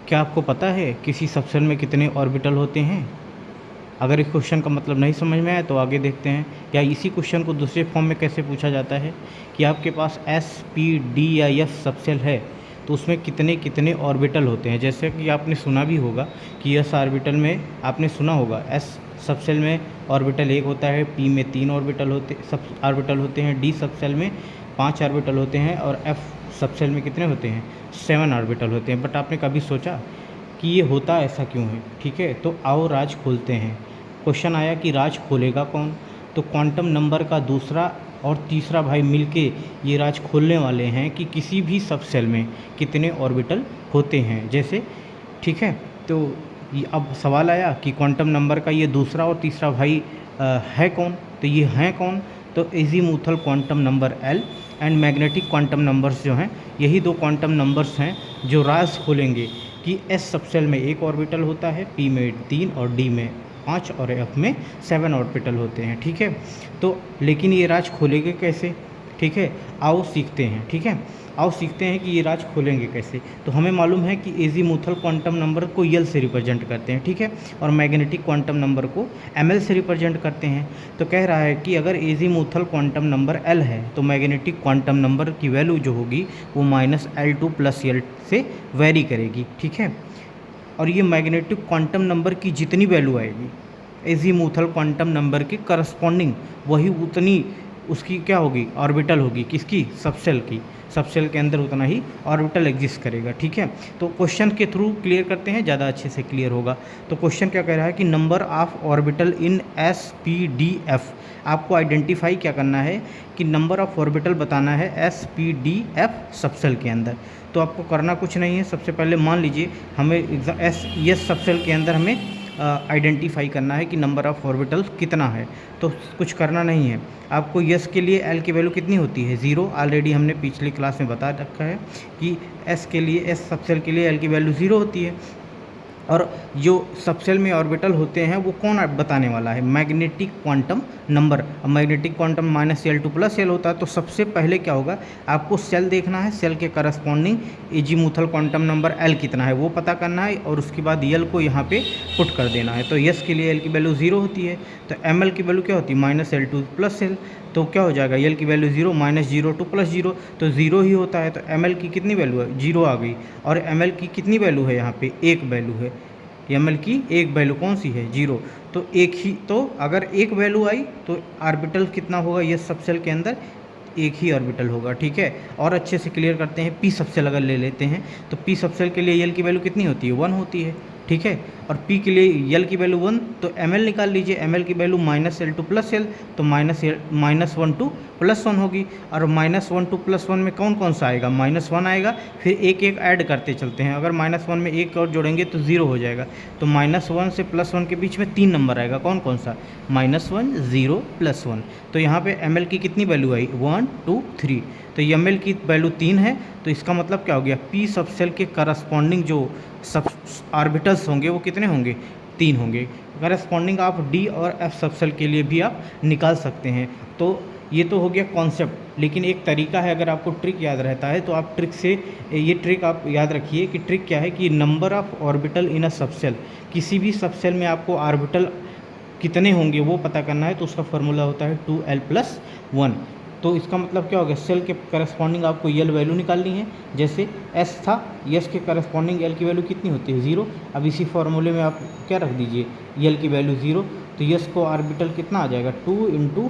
क्या आपको पता है किसी सबसेल में कितने ऑर्बिटल होते हैं? अगर इस क्वेश्चन का मतलब नहीं समझ में आया तो आगे देखते हैं। या इसी क्वेश्चन को दूसरे फॉर्म में कैसे पूछा जाता है कि आपके पास एस, पी, डी या एफ सबसेल है तो उसमें कितने कितने ऑर्बिटल होते हैं। जैसे कि आपने सुना भी होगा कि एस ऑर्बिटल में आपने सुना होगा एस सबसेल में ऑर्बिटल 1 होता है, पी में 3 ऑर्बिटल होते हैं, डी सबसेल में 5 ऑर्बिटल होते हैं और एफ सबसेल में कितने होते हैं? 7 ऑर्बिटल होते हैं। बट आपने कभी सोचा कि ये होता ऐसा क्यों है? ठीक है, तो आओ राज खोलते हैं। क्वेश्चन आया कि राज खोलेगा कौन? तो क्वांटम नंबर का दूसरा और तीसरा भाई मिलके ये राज खोलने वाले हैं कि किसी भी सब सेल में कितने ऑर्बिटल होते हैं। जैसे ठीक है, तो ये अब सवाल आया कि क्वांटम नंबर का ये दूसरा और तीसरा भाई है कौन? तो ये हैं कौन? तो azimuthal quantum number L and magnetic quantum numbers जो हैं, यही दो क्वांटम नंबर्स हैं जो राज खोलेंगे कि एस सबसेल में 1 ऑर्बिटल होता है, पी में 3 और डी में 5 और एफ में 7 ऑर्बिटल होते हैं। ठीक है, तो लेकिन ये राज खोलेंगे कैसे? ठीक है, आओ सीखते हैं। ठीक है, आओ सीखते हैं कि ये राज खोलेंगे कैसे। तो हमें मालूम है कि एजीमुथल क्वांटम नंबर को यल से रिप्रेजेंट करते हैं। ठीक है, और मैग्नेटिक क्वांटम नंबर को एमएल से रिप्रेजेंट करते हैं। तो कह रहा है कि अगर एजीमुथल क्वांटम नंबर एल है तो मैग्नेटिक क्वांटम नंबर की वैल्यू जो होगी वो -L2 + L से वेरी करेगी। ठीक है, और ये मैग्नेटिक क्वांटम नंबर की जितनी वैल्यू आएगी एजीमुथल क्वांटम नंबर के करस्पॉन्डिंग वही उतनी उसकी क्या होगी? ऑर्बिटल होगी। किसकी? सबसेल की। सबसेल के अंदर उतना ही ऑर्बिटल एग्जिस्ट करेगा। ठीक है, तो क्वेश्चन के थ्रू क्लियर करते हैं, ज़्यादा अच्छे से क्लियर होगा। तो क्वेश्चन क्या कह रहा है कि number of orbital in S, P, D, F. आपको आइडेंटिफाई क्या करना है कि नंबर ऑफ ऑर्बिटल बताना है S, P, D, F subshell के अंदर। तो आपको करना कुछ नहीं है। सबसे पहले मान लीजिए हमें एस सबसेल के अंदर हमें आइडेंटिफाई करना है कि नंबर ऑफ़ ऑर्बिटल कितना है। तो कुछ करना नहीं है आपको। यस के लिए एल की वैल्यू कितनी होती है? 0। ऑलरेडी हमने पिछली क्लास में बता रखा है कि एस के लिए, एस सबसेल के लिए एल की वैल्यू 0 होती है। और जो सबसेल में ऑर्बिटल होते हैं वो कौन बताने वाला है? Magnetic quantum number. अब मैग्नेटिक क्वांटम -L2 + L होता है। तो सबसे पहले क्या होगा, आपको सेल देखना है, सेल के corresponding azimuthal quantum number L कितना है वो पता करना है और उसके बाद एल को यहाँ पे पुट कर देना है। तो यस के लिए एल की वैल्यू 0 होती है, तो एम एल की वैल्यू क्या होती है? -L2 + L। तो क्या हो जाएगा? एल की वैल्यू 0 -0 2 + 0 तो 0 ही होता है। तो एम एल की कितनी वैल्यू है? 0 आ गई। और एम एल की कितनी वैल्यू है? यहाँ पे 1 वैल्यू है। एम एल की एक वैल्यू कौन सी है? 0। तो एक ही, तो अगर एक वैल्यू आई तो ऑर्बिटल कितना होगा? ये सबसेल के अंदर एक ही ऑर्बिटल होगा। ठीक है, और अच्छे से क्लियर करते हैं। पी सबसेल अगर ले लेते हैं तो पी सबसेल के लिए एल की वैल्यू कितनी होती है? 1 होती है। ठीक है, और पी के लिए एल की वैल्यू 1, तो एम एल निकाल लीजिए। एम एल की वैल्यू -L2 + L, तो -1 2 +1 होगी। और -1 2 +1 में कौन कौन सा आएगा? -1 आएगा। फिर एक एक ऐड करते चलते हैं। अगर -1 में एक और जोड़ेंगे तो 0 हो जाएगा। तो -1 से +1 के बीच में 3 नंबर आएगा। कौन कौन सा? -1 0 +1। तो यहाँ पे एम एल की कितनी वैल्यू आई? 1 2 3। तो एम एल की वैल्यू 3 है। तो इसका मतलब क्या हो गया? पी सबसेल के करस्पॉन्डिंग जो सब ऑर्बिटल्स होंगे वो कितने होंगे? 3 होंगे। करस्पॉन्डिंग आप डी और एफ सबसेल के लिए भी आप निकाल सकते हैं। तो ये तो हो गया कॉन्सेप्ट, लेकिन एक तरीका है। अगर आपको ट्रिक याद रहता है तो आप ट्रिक से, ये ट्रिक आप याद रखिए कि ट्रिक क्या है कि number of orbital in a subshell, किसी भी सबसेल में आपको ऑर्बिटल कितने होंगे वो पता करना है। तो उसका फॉर्मूला होता है 2l + 1। तो इसका मतलब क्या हो गया? सेल के करस्पॉन्डिंग आपको यल वैल्यू निकालनी है। जैसे एस था, यस के करस्पॉन्डिंग एल की वैल्यू कितनी होती है? 0। अब इसी फॉर्मूले में आप क्या रख दीजिए? यल की वैल्यू 0। तो यस को ऑर्बिटल कितना आ जाएगा? 2 ×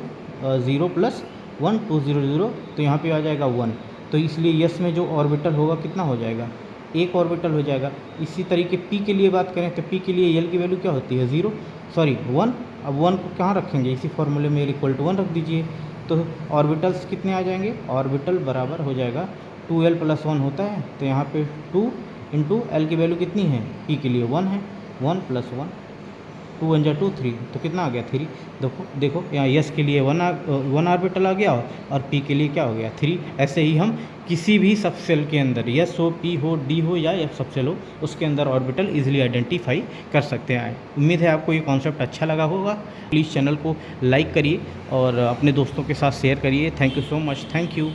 0 + 1 2 0 0। तो यहाँ पे आ जाएगा 1। तो इसलिए यस में जो ऑर्बिटल होगा कितना हो जाएगा? एक ऑर्बिटल हो जाएगा। इसी तरीके पी के लिए बात करें तो पी के लिए यल की वैल्यू क्या होती है? 0 सॉरी 1। अब 1 को कहाँ रखेंगे? इसी फॉर्मूले में = 1 रख दीजिए। तो ऑर्बिटल्स कितने आ जाएंगे? ऑर्बिटल बराबर हो जाएगा 2l + 1 होता है। तो यहाँ पे 2 × l की वैल्यू कितनी है? पी के लिए 1 है। 1 + 1 2 1 2 3। तो कितना आ गया? 3। देखो यहाँ यस के लिए 1 ऑर्बिटल आ गया और पी के लिए क्या हो गया? 3। ऐसे ही हम किसी भी सबसेल के अंदर यस हो, पी हो, डी हो या एफ सबसेल हो उसके अंदर ऑर्बिटल इजीली आइडेंटिफाई कर सकते हैं। उम्मीद है आपको ये कॉन्सेप्ट अच्छा लगा होगा। प्लीज़ चैनल को लाइक करिए और अपने दोस्तों के साथ शेयर करिए। Thank you so much. Thank you.